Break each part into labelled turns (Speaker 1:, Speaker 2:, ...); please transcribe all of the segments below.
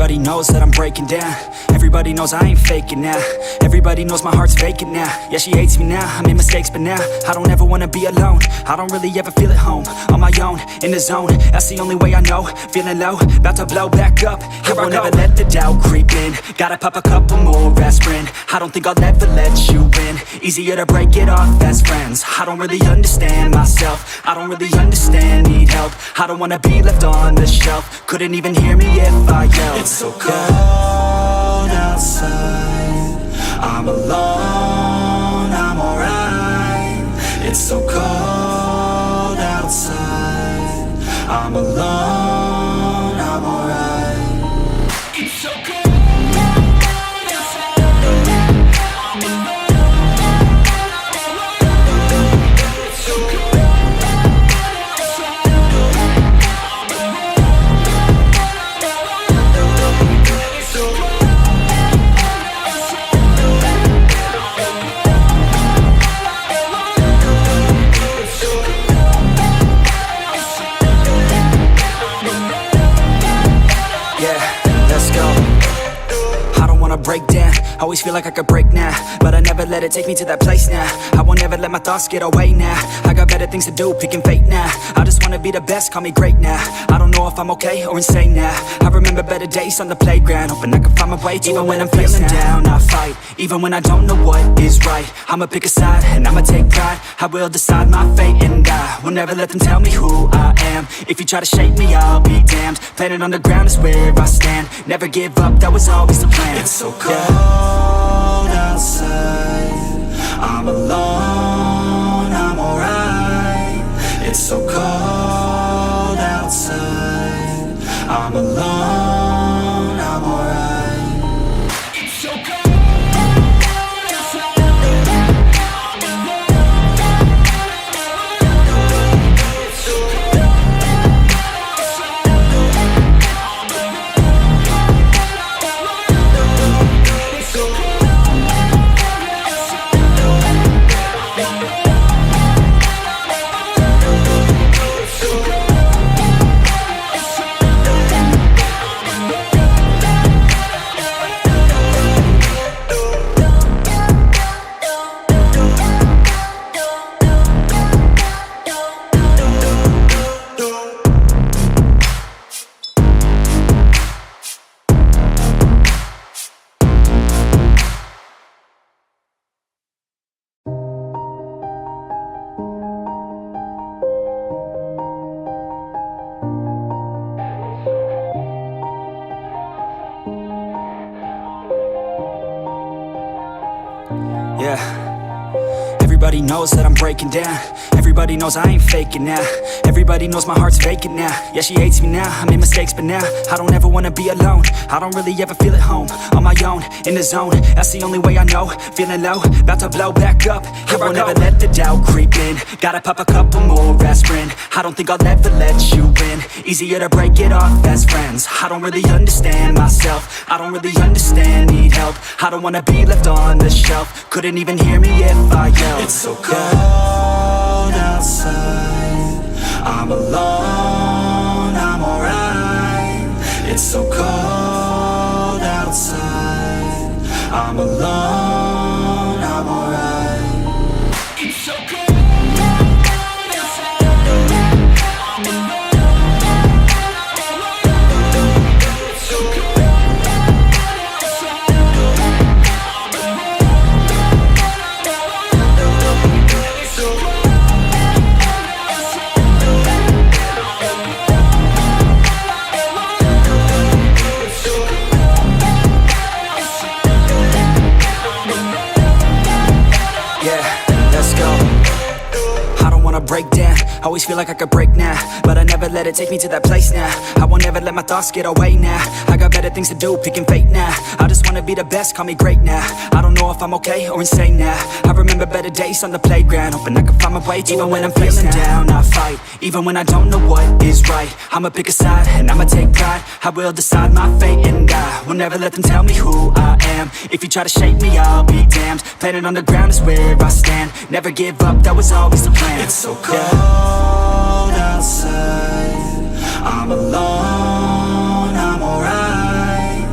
Speaker 1: Everybody knows that I'm breaking down. Everybody knows I ain't faking now. Everybody knows my heart's vacant now. Yeah, she hates me now, I made mistakes but now I don't ever wanna be alone. I don't really ever feel at home. On my own, in the zone, that's the only way I know. Feeling low, about to blow back up. Here I won't ever let the doubt creep in. Gotta pop a couple more aspirin. I don't think I'll ever let you in. Easier to break it off best friends. I don't really understand myself. I don't really understand, need help. I don't wanna be left on the shelf. Couldn't even hear me if I yelled. It's so cold outside, I'm alone, I'm alright. It's so cold outside, I'm alone, I'm alright. It's so cold. Break down, always feel like I could break now, but I never let it take me to that place now. I won't ever let my thoughts get away now. I got better things to do, picking fate now. I just wanna be the best, call me great now. I don't know if I'm okay or insane now. I remember better days on the playground, hoping I can find my way to even when I'm feeling down, I fight. Even when I don't know what is right, I'ma pick a side and I'ma take pride. I will decide my fate and I will never let them tell me who I am. If you try to shake me, I'll be damned. Planet on the ground is where I stand. Never give up, that was always the plan. It's so cold outside, I'm alone, I'm alright. It's so cold outside, I'm alone, I'm alright. It's so cold. Everybody knows that I'm breaking down. Everybody knows I ain't faking now. Everybody knows my heart's vacant now. Yeah, she hates me now, I made mistakes but now I don't ever wanna be alone. I don't really ever feel at home. On my own, in the zone, that's the only way I know. Feeling low, about to blow back up. Here I won't ever let the doubt creep in. Gotta pop a couple more aspirin. I don't think I'll ever let you in. Easier to break it off best friends. I don't really understand myself. I don't really understand, need help. I don't wanna be left on the shelf. Couldn't even hear me if I yelled. It's so cold outside, I'm alone, I'm alright. It's so cold outside, I'm alone, I'm alright. It's so cold. Break down, always feel like I could break now, but I never let it take me to that place now. I won't ever let my thoughts get away now. I got better things to do, picking fate now. I just wanna be the best, call me great now. I don't know if I'm okay or insane now. I remember better days on the playground, hoping I can find my way to even when I'm feeling down, I fight. Even when I don't know what is right, I'ma pick a side and I'ma take pride. I will decide my fate and I will never let them tell me who I am. If you try to shake me, I'll be damned. Planet on the ground is where I stand. Never give up, that was always the plan. It's so cold outside, I'm alone, I'm alright.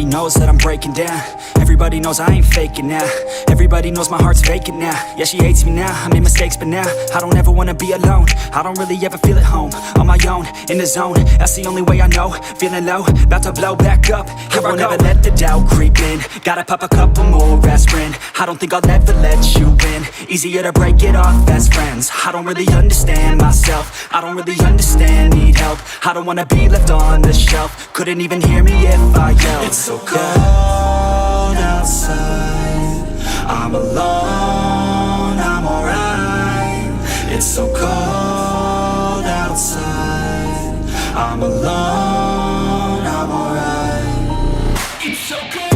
Speaker 1: Everybody knows that I'm breaking down. Everybody knows I ain't faking now. Everybody knows my heart's vacant now. Yeah, she hates me now, I made mistakes but now I don't ever wanna be alone. I don't really ever feel at home. On my own, in the zone, that's the only way I know. Feeling low, about to blow back up. I won't ever let the doubt creep in. Gotta pop a couple more aspirin. I don't think I'll ever let you in. Easier to break it off as friends. I don't really understand myself. I don't really understand, need help. I don't wanna be left on the shelf. Couldn't even hear me if I yelled. It's so cold outside, I'm alone, I'm alright. It's so cold outside, I'm alone, I'm alright. It's so cold.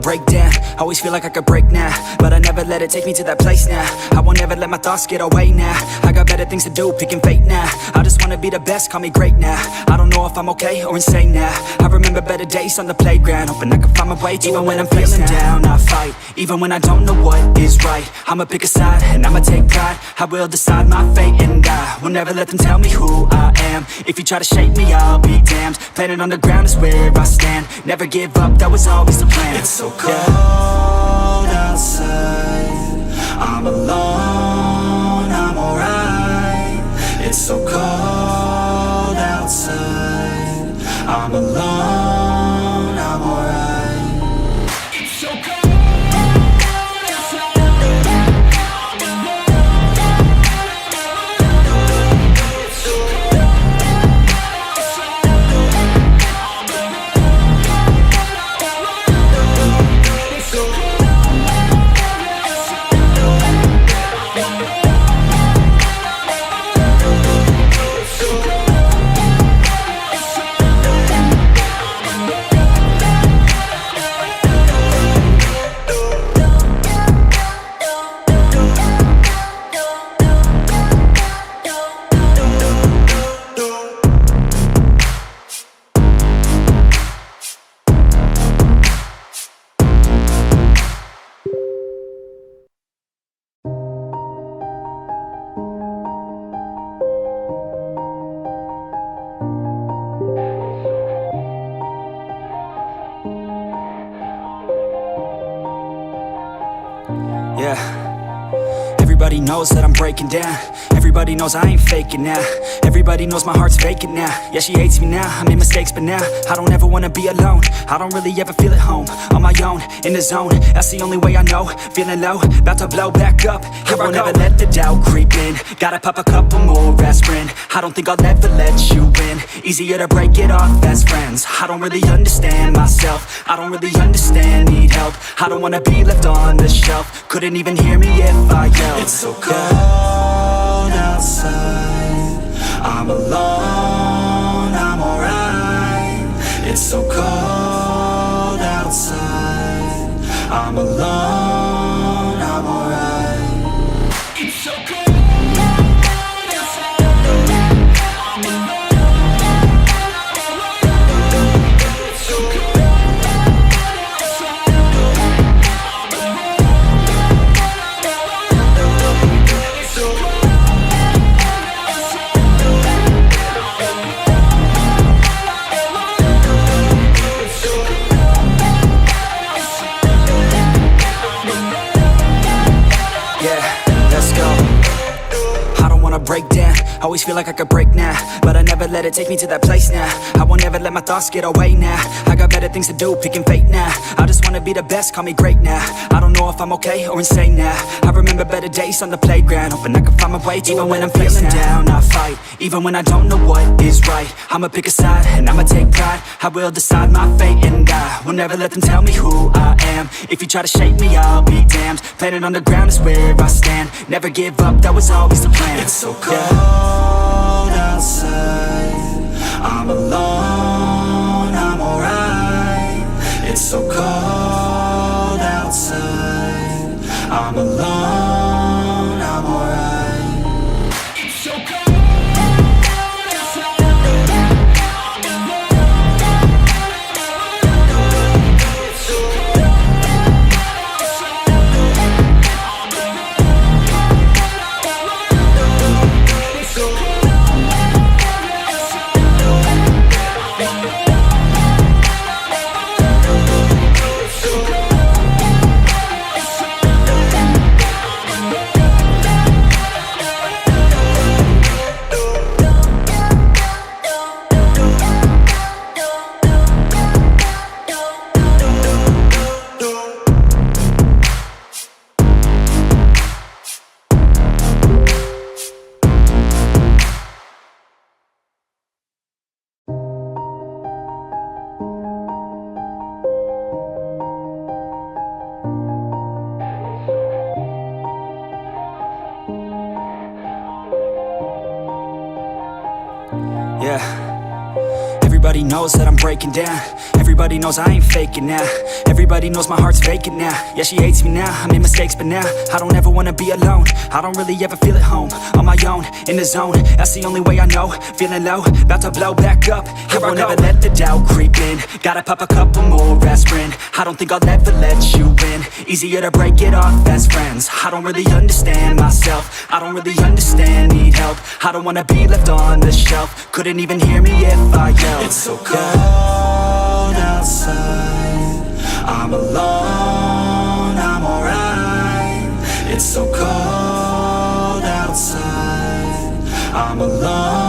Speaker 1: Break down, always feel like I could break now, but I never let it take me to that place now. I won't ever let my thoughts get away now. I got better things to do, picking fate now. I just wanna be the best, call me great now. I don't know if I'm okay or insane now. I remember better days on the playground, hoping I can find my way. Even when I'm feeling down, I fight. Even when I don't know what is right, I'ma pick a side and I'ma take pride. I will decide my fate and I will never let them tell me who I am. If you try to shape me, I'll be damned. Planet on the ground is where I stand. Never give up, that was always the plan. It's so cold outside, I'm alone, I'm alright. It's so cold outside, I'm alone, I'm alright. It's so cold. Yeah. Everybody knows that I'm breaking down. Everybody knows I ain't faking now. Everybody knows my heart's vacant now. Yeah, she hates me now, I made mistakes but now I don't ever wanna be alone. I don't really ever feel at home. On my own, in the zone, that's the only way I know. Feeling low, about to blow back up. I won't ever let the doubt creep in. Gotta pop a couple more aspirin. I don't think I'll ever let you in. Easier to break it off as friends. I don't really understand myself. I don't really understand, need help. I don't wanna be left on the shelf. Couldn't even hear me if I yelled. It's so cold outside, I'm alone, I'm alright. It's so cold outside, I'm alone, I'm alright. It's so cold. Break down, always feel like I could break now, but I never let it take me to that place now. I won't ever let my thoughts get away now. I got better things to do, picking fate now. I just wanna be the best, call me great now. I don't know if I'm okay or insane now. I remember better days on the playground, hoping I can find my way. Even when I'm feeling down, I fight. Even when I don't know what is right, I'ma pick a side and I'ma take pride. I will decide my fate and I will never let them tell me who I am. If you try to shape me, I'll be damned. Planet on the ground is where I stand. Never give up, that was always the plan. It's so cold outside, I'm alone, I'm alright. so cold outside. I'm alone, I'm alright. It's so cold outside. I'm alone. It's so cold outside. I'm alone. It's so cold. Yeah. Everybody knows that I'm breaking down. Everybody knows I ain't faking now. Everybody knows my heart's vacant now. Yeah, she hates me now, I made mistakes but now I don't ever wanna be alone. I don't really ever feel at home. On my own, in the zone, that's the only way I know. Feeling low, about to blow back up. Here I won't ever let the doubt creep in. Gotta pop a couple more aspirin. I don't think I'll ever let you in. Easier to break it off best friends. I don't really understand myself. I don't really understand, need help. I don't wanna be left on the shelf. Couldn't even hear me if I yelled. It's so cold outside. I'm alone, I'm alright. It's so cold outside. I'm alone.